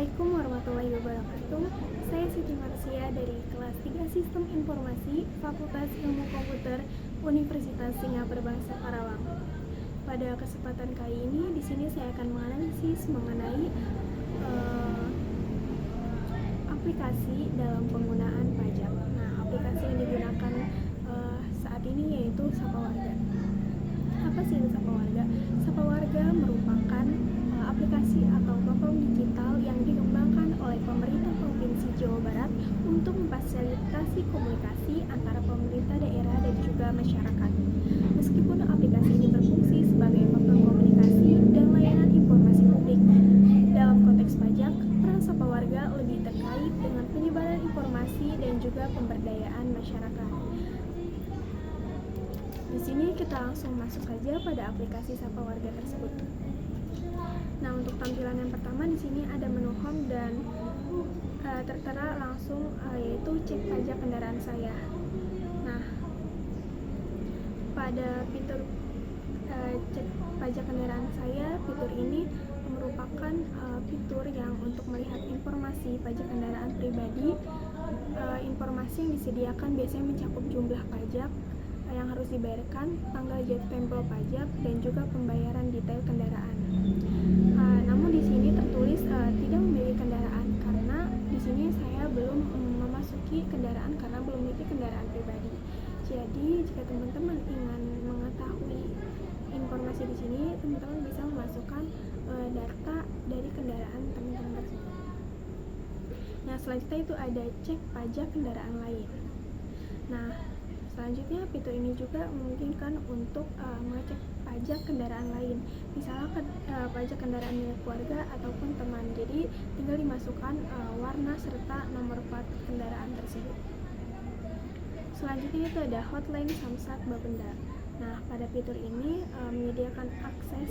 Assalamualaikum warahmatullahi wabarakatuh. Saya Siti Marsia dari kelas 3 Sistem Informasi Fakultas Ilmu Komputer Universitas Singapura Bangsa Karawang. Pada kesempatan kali ini di sini saya akan menganalisis mengenai aplikasi dalam penggunaan pajak. Nah, aplikasi yang digunakan saat ini yaitu Sapa Warga. Apa sih itu Sapa Warga? Sapa Warga merupakan aplikasi atau platform digital yang dikembangkan oleh pemerintah Provinsi Jawa Barat untuk memfasilitasi komunikasi antara pemerintah daerah dan juga masyarakat. Meskipun aplikasi ini berfungsi sebagai platform komunikasi dan layanan informasi publik, dalam konteks pajak, peran Sapa Warga lebih terkait dengan penyebaran informasi dan juga pemberdayaan masyarakat. Di sini kita langsung masuk saja pada aplikasi Sapa Warga tersebut. Nah, untuk tampilan yang pertama di sini ada menu home dan tertera langsung yaitu cek pajak kendaraan saya. Nah, pada fitur cek pajak kendaraan saya, fitur ini merupakan fitur yang untuk melihat informasi pajak kendaraan pribadi. Informasi yang disediakan biasanya mencakup jumlah pajak yang harus dibayarkan, tanggal jatuh tempo pajak, dan juga pembayaran detail kendaraan. Namun di sini tertulis tidak memiliki kendaraan karena di sini saya belum memasuki kendaraan karena belum memiliki kendaraan pribadi. Jadi jika teman-teman ingin mengetahui informasi di sini, teman-teman bisa memasukkan data dari kendaraan teman-teman tersebut. Nah, selanjutnya itu ada cek pajak kendaraan lain. Nah, selanjutnya fitur ini juga memungkinkan untuk mengecek pajak kendaraan lain, misalnya pajak kendaraan milik keluarga ataupun teman. Jadi tinggal dimasukkan warna serta nomor plat kendaraan tersebut. Selanjutnya itu ada hotline Samsat Bapenda. Nah, pada fitur ini menyediakan akses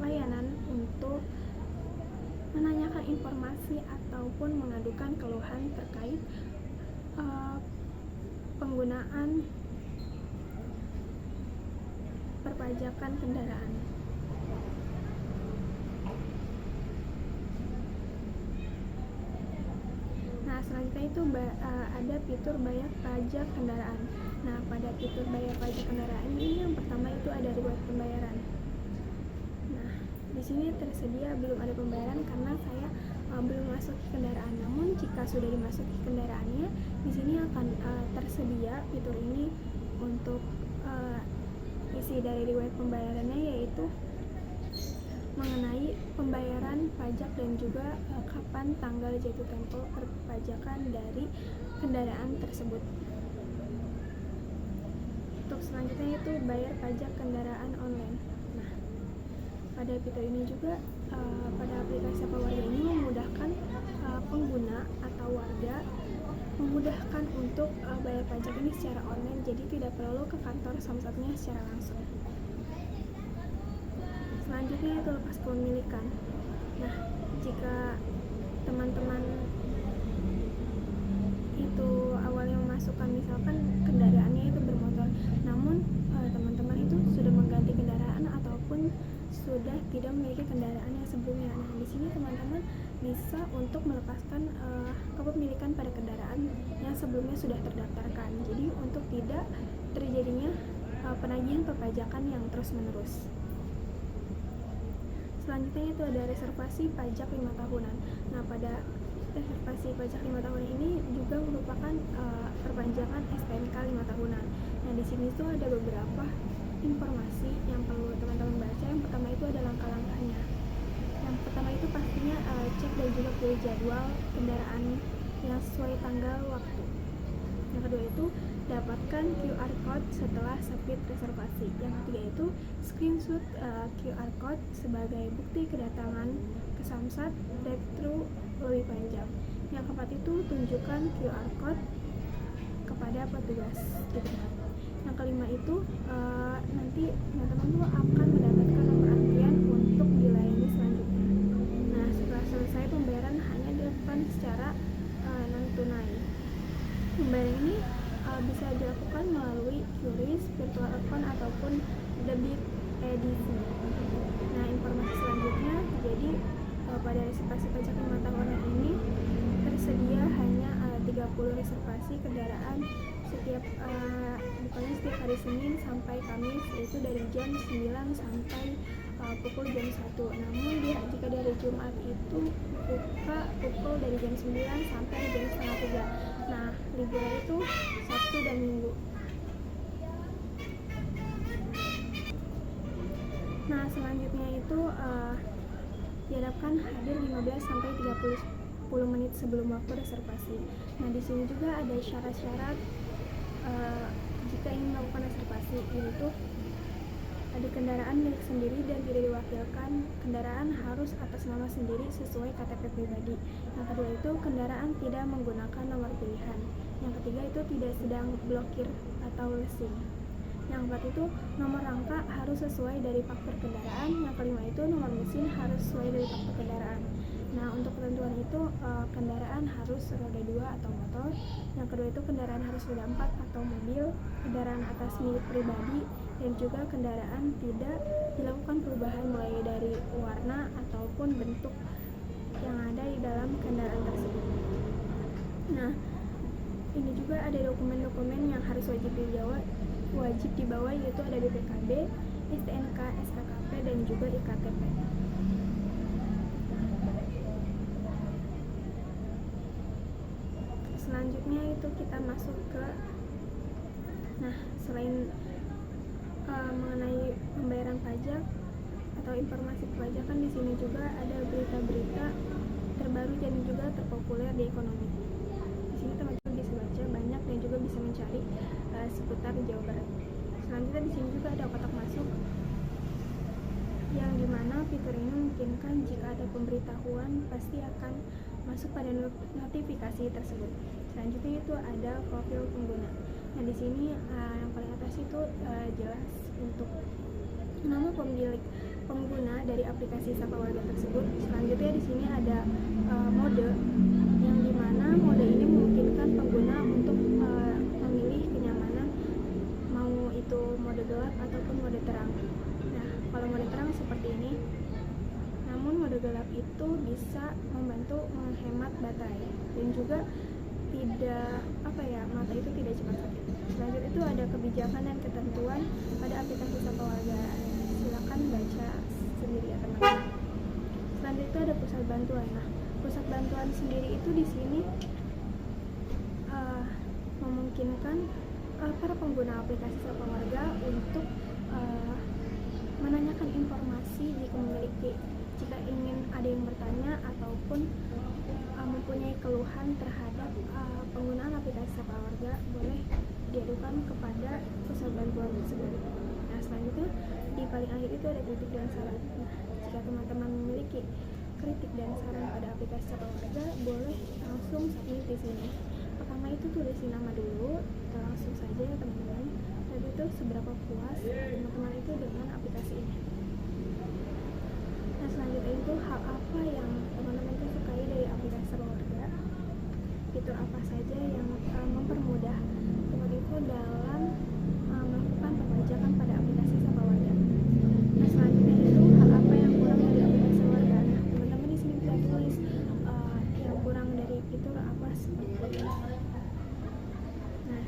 layanan untuk menanyakan informasi ataupun mengadukan keluhan terkait penggunaan perpajakan kendaraan. Nah, selanjutnya itu ada fitur bayar pajak kendaraan. Nah, pada fitur bayar pajak kendaraan ini yang pertama itu ada riwayat pembayaran. Nah, di sini tersedia belum ada pembayaran karena saya belum memasuki kendaraan. Namun jika sudah dimasuki kendaraannya, di sini akan tersedia fitur ini untuk isi dari riwayat pembayarannya, yaitu mengenai pembayaran pajak dan juga kapan tanggal jatuh tempo perpajakan dari kendaraan tersebut. Untuk selanjutnya itu bayar pajak kendaraan online. Nah, pada fitur ini juga pada aplikasi Sapa Warga ini memudahkan pengguna atau warga memudahkan untuk bayar pajak ini secara online, jadi tidak perlu ke kantor samsatnya secara langsung. Selanjutnya itu lepas kepemilikan. Nah, jika teman-teman itu awalnya memasukkan misalkan kendaraannya itu bermotor, namun teman-teman itu sudah mengganti kendaraan ataupun sudah tidak memiliki kendaraan yang sebelumnya. Nah, di sini teman-teman bisa untuk melepaskan kepemilikan pada kendaraan yang sebelumnya sudah terdaftarkan. Jadi untuk tidak terjadinya penagihan perpajakan yang terus-menerus. Selanjutnya itu ada reservasi pajak 5 tahunan. Nah, pada reservasi pajak 5 tahunan ini juga merupakan perpanjangan STNK 5 tahunan. Nah, di sini tuh ada beberapa informasi yang perlu teman-teman baca. Yang pertama itu ada langkah-langkahnya. Yang pertama itu pastinya cek dan juga pilih jadwal kendaraan yang sesuai tanggal waktu. Yang kedua itu dapatkan QR code setelah submit reservasi. Yang ketiga itu screenshot QR code sebagai bukti kedatangan ke Samsat drive-thru lebih panjang. Yang keempat itu tunjukkan QR code kepada petugas di tempat. Yang kelima itu nanti teman-teman tuh akan mendapatkan nomor antrian untuk dilayani selanjutnya. Nah, setelah selesai pembayaran hanya dilakukan secara non tunai. Pembayaran ini bisa dilakukan melalui QRIS, virtual account ataupun debit edisi. Nah, informasi selanjutnya jadi pada reservasi pajak 5 30 reservasi kendaraan setiap bukannya setiap hari Senin sampai Kamis, yaitu dari jam 9 sampai pukul jam 1. Namun jika dari Jumat itu buka pukul dari jam 9 sampai jam setengah 3. Nah, liburnya itu Sabtu dan Minggu. Nah, selanjutnya itu diharapkan hadir 15 sampai 30 menit sebelum waktu reservasi. Nah, di sini juga ada syarat-syarat jika ingin melakukan reservasi, yaitu ada kendaraan milik sendiri dan tidak diwakilkan. Kendaraan harus atas nama sendiri sesuai KTP pribadi. Yang kedua itu kendaraan tidak menggunakan nomor pilihan. Yang ketiga itu tidak sedang blokir atau lesing. Yang keempat itu nomor rangka harus sesuai dari faktur kendaraan. Yang kelima itu nomor mesin harus sesuai dari faktur kendaraan. Nah, untuk ketentuan itu kendaraan harus roda 2 atau motor. Yang kedua itu kendaraan harus roda 4 atau mobil, kendaraan atas milik pribadi, dan juga kendaraan tidak dilakukan perubahan mulai dari warna ataupun bentuk yang ada di dalam kendaraan tersebut. Nah, ini juga ada dokumen-dokumen yang harus wajib dibawa, yaitu ada BPKB, STNK, SKKP, dan juga IKTP. Selanjutnya itu kita masuk ke selain mengenai pembayaran pajak atau informasi perpajakan, di sini juga ada berita-berita terbaru dan juga terpopuler di ekonomi. Di sini teman-teman bisa baca banyak dan juga bisa mencari seputar Jawa Barat. Selanjutnya di sini juga ada kotak masuk, yang dimana fitur ini memungkinkan jika ada pemberitahuan pasti akan masuk pada notifikasi tersebut. Selanjutnya itu ada profil pengguna. Nah, di sini yang paling atas itu jelas untuk nama pemilik pengguna dari aplikasi Sapa Warga tersebut. Selanjutnya di sini ada mode, yang dimana mode ini memungkinkan pengguna untuk memilih kenyamanan, mau itu mode gelap ataupun mode terang. Nah, kalau mode terang seperti ini, namun mode gelap itu bisa membantu menghemat baterai dan juga mata itu tidak cepat sakit. Selanjutnya itu ada kebijakan dan ketentuan pada aplikasi Sapa Warga. Silakan baca sendiri ya teman-teman. Selanjutnya itu ada pusat bantuan. Nah, pusat bantuan sendiri itu di sini memungkinkan para pengguna aplikasi Sapa Warga untuk menanyakan informasi jika ingin ada yang bertanya ataupun mempunyai keluhan terhadap penggunaan aplikasi Sapa Warga, boleh diadukan kepada pusat bantuan tersebut. Nah, selanjutnya di paling akhir itu ada kritik dan saran. Nah, jika teman-teman memiliki kritik dan saran pada aplikasi Sapa Warga, boleh langsung submit di sini. Pertama itu tulisin nama dulu, kita langsung saja ya teman-teman. Dan itu seberapa puas teman-teman itu dengan aplikasi ini. Nah, selanjutnya itu hal apa yang teman-teman itu sukai dari aplikasi Sapa Warga, fitur apa saja yang mempermudah teman itu dalam melakukan perpajakan pada aplikasi Sapa Warga. Nah, selanjutnya itu hal apa yang kurang dari aplikasi Sapa Warga. Nah, teman-teman di sini bisa tulis yang kurang dari fitur apa seperti itu. Nah,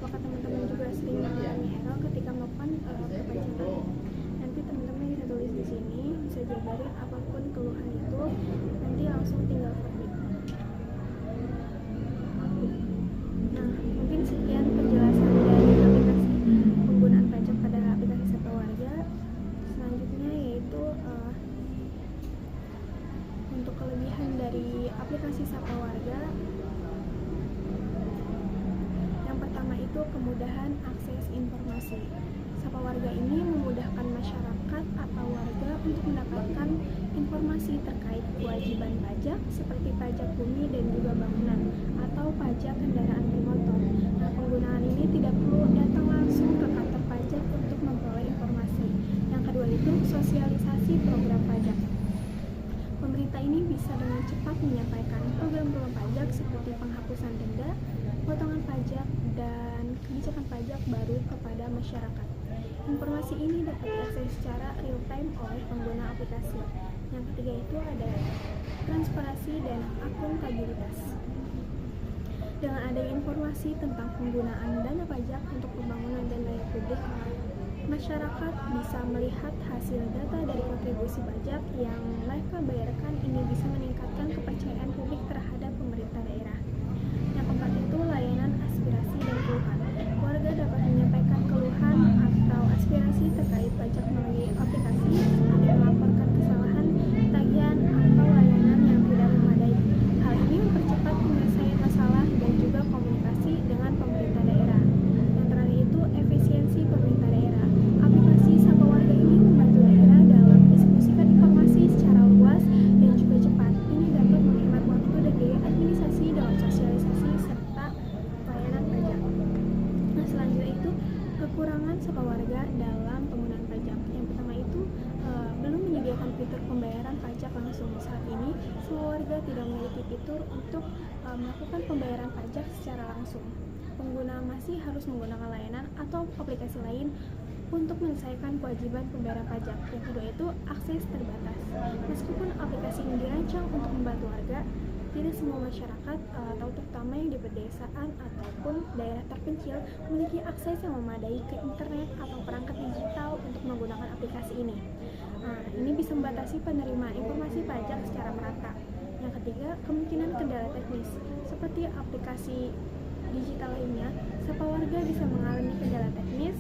apakah teman-teman juga sering mengalami error ketika melakukan perpajakan? Nanti teman-teman bisa tulis di sini, bisa jabarin apapun keluhan itu, nanti langsung tinggal submit. Nah, mungkin sekian penjelasan dari aplikasi penggunaan pajak pada aplikasi Sapa Warga. Selanjutnya yaitu untuk kelebihan dari aplikasi Sapa Warga. Yang pertama itu kemudahan akses informasi. Sapa Warga ini memudahkan masyarakat atau warga untuk mendapatkan informasi terkait kewajiban pajak seperti pajak bumi dan juga bangunan atau pajak kendaraan bermotor. Nah, penggunaan ini tidak perlu datang langsung ke kantor pajak untuk memperoleh informasi. Yang kedua itu sosialisasi program pajak. Pemerintah ini bisa dengan cepat menyampaikan program-program pajak seperti penghapusan denda, potongan pajak, dan kebijakan pajak baru kepada masyarakat. Informasi ini dapat diakses secara real time oleh pengguna aplikasi. Yang ketiga itu ada transparansi dan akuntabilitas. Dengan adanya informasi tentang penggunaan dana pajak untuk pembangunan dan layanan publik, masyarakat bisa melihat hasil data dari kontribusi pajak yang mereka bayarkan. Ini bisa meningkatkan kepercayaan publik terhadap pemerintah daerah. Yang keempat itu layanan aspirasi dan keluhan. Warga dapat menyampaikan keluhan atau aspirasi terkait pajak melalui aplikasi seperti melaporkan kesalahan, tagihan, atau layanan yang tidak memadai. Hal ini mempercepat penyelesaian masalah dan juga komunikasi dengan pemerintah daerah. Yang terakhir itu efisiensi pemerintah daerah. Aplikasi Sapa Warga ini membantu daerah dalam mendiskusikan informasi secara luas dan juga cepat. Ini dapat menghemat waktu dan biaya administrasi dalam sosialisasi serta pelayanan pajak. Nah, selanjutnya itu kekurangan Sapa Warga dalam penggunaan pajak. Yang pertama itu belum menyediakan fitur pembayaran pajak langsung. Saat ini semua warga tidak memiliki fitur untuk melakukan pembayaran pajak secara langsung. Pengguna masih harus menggunakan layanan atau aplikasi lain untuk menyelesaikan kewajiban pembayaran pajak. Yang kedua itu akses terbatas. Meskipun aplikasi ini dirancang untuk membantu warga, tidak semua masyarakat atau terutama yang di pedesaan ataupun daerah terpencil memiliki akses yang memadai ke internet atau perangkat digital untuk menggunakan aplikasi ini. Ini bisa membatasi penerimaan informasi pajak secara merata. Yang ketiga, kemungkinan kendala teknis. Seperti aplikasi digital lainnya, Sapa Warga bisa mengalami kendala teknis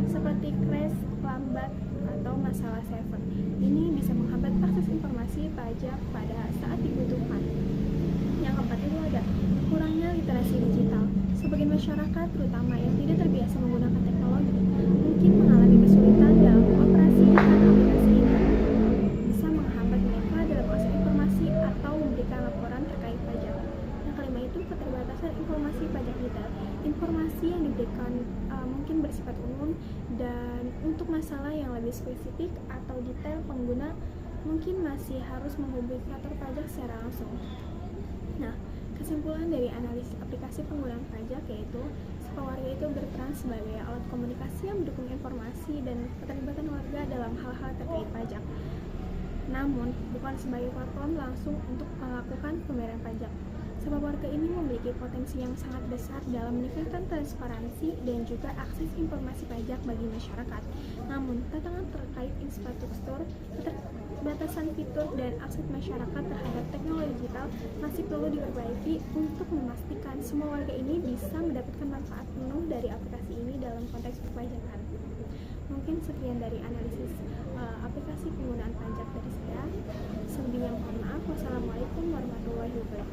seperti crash, lambat, atau masalah server. Ini bisa menghambat akses informasi pajak pada saat dibutuhkan. Yang keempat itu ada kurangnya literasi digital. Sebagian masyarakat, terutama yang tidak terbiasa menggunakan teknologi, mungkin mengalami kesulitan dalam mengoperasikan aplikasi ini. Bisa menghambat mereka dalam mengakses informasi atau memberikan laporan terkait pajak. Yang kelima itu keterbatasan informasi pajak detail. Informasi yang diberikan mungkin bersifat umum, dan untuk masalah yang lebih spesifik atau detail, pengguna mungkin masih harus menghubungi kantor pajak secara langsung. Nah, kesimpulan dari analisis aplikasi penggunaan pajak yaitu Sapa Warga itu berperan sebagai alat komunikasi yang mendukung informasi dan keterlibatan warga dalam hal-hal terkait pajak. Namun, bukan sebagai platform langsung untuk melakukan pembayaran pajak. Sapa Warga ini memiliki potensi yang sangat besar dalam meningkatkan transparansi dan juga akses informasi pajak bagi masyarakat. Namun, tantangan terkait infrastruktur, keterbatasan fitur, dan akses masyarakat terhadap teknologi digital masih perlu diperbaiki untuk memastikan semua warga ini bisa mendapatkan manfaat penuh dari aplikasi ini dalam konteks perpajakan. Mungkin sekian dari analisis aplikasi penggunaan pajak dari saya. Selebihnya mohon maaf. Wassalamualaikum warahmatullahi wabarakatuh.